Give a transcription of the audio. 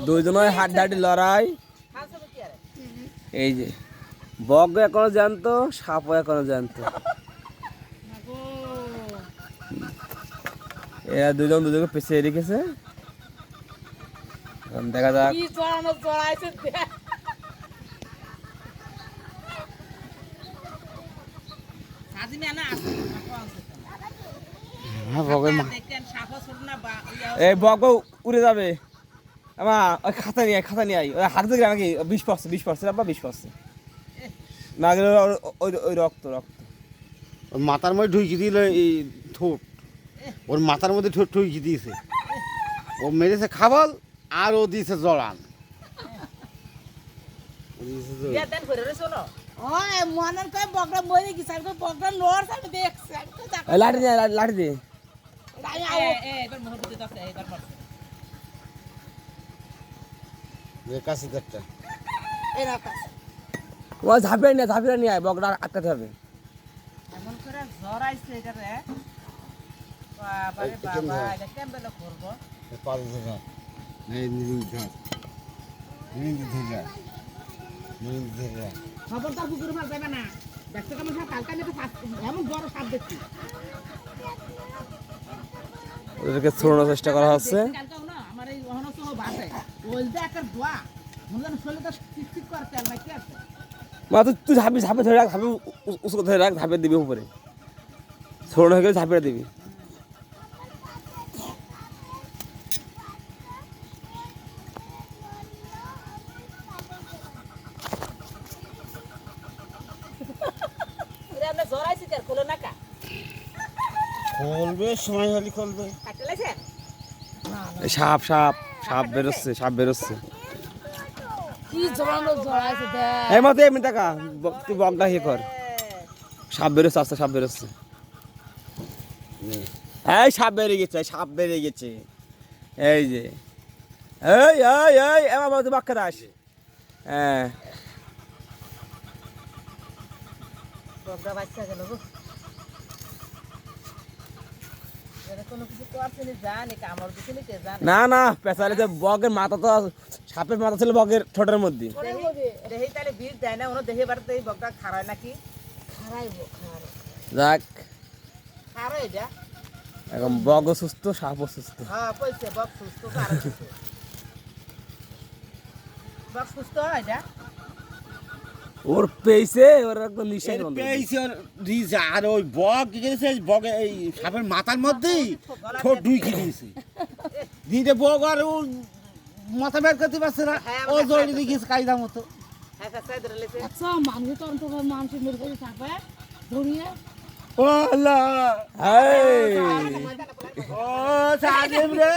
দুইজনের হাড্ডাহাড্ডি লড়াই। এই যে বগ এখনো জানতো, সাপও এখনো জানতো। এরা দুজন দুজনকে পেছিয়ে রেখেছে। দেখা যাক এই বগ উড়ে যাবে। আমার ওই খাতা নিয়ে আই, ওই হাতে থেকে নাকি 20% বা 20% না গেলে ওই রক্ত ওর মাথার মধ্যে ঢুকি দিল এই ঠোঁট, ওর মাথার মধ্যে ঠোঁট ঢুকি দিয়েছে। ও মেরেছে খাবাল আর ও দিয়েছে জড়ান। লাঠি দিয়ে লাঠি দিয়ে ঝাঁপিয়ে নিয়ে আয়, বগটা আটকাতে হবে। ওদেরকে ছড়ানোর চেষ্টা করা হচ্ছে। তুই ঝাঁপে ধরে রাখ, উঁচু ধরে রাখ, ঝাঁপে দিবি উপরে, ছড়ানো হয়ে গেলে ঝাঁপিয়ে দিবি। খুলবে সময় হলে খুলবে। সাপ বেরোচ্ছে। এই মতো এমনি টাকা তুই বগটা ইয়ে কর, সাপ বেরোচ্ছে, আস্তে সাপ বেরোচ্ছে। এই সাপ বেরিয়ে গেছে। এই যে এই আমার বাবা বাক্কা দাস। হ্যাঁ না পেছালে যে বগের মাথা তো, সাপের মাথা ছিল বগের ঠোঁটের মধ্যে। যাক এখন বগও সুস্থ, সাপও সুস্থ। ওর পেয়েছে, ওর একদম নিঃশ্বাস পেয়েছে। আর ওই বগ গেছে, বগে এই সাপের মাথার মধ্যেই ঠোঁট ঢুকি দিয়েছে। দিতে বগ আর ও মাথা বের করতে পারছে না, ও জড়িয়ে দিয়ে গেছে কায়দা মতো। ও আল্লাহ, ও সাজিম রে।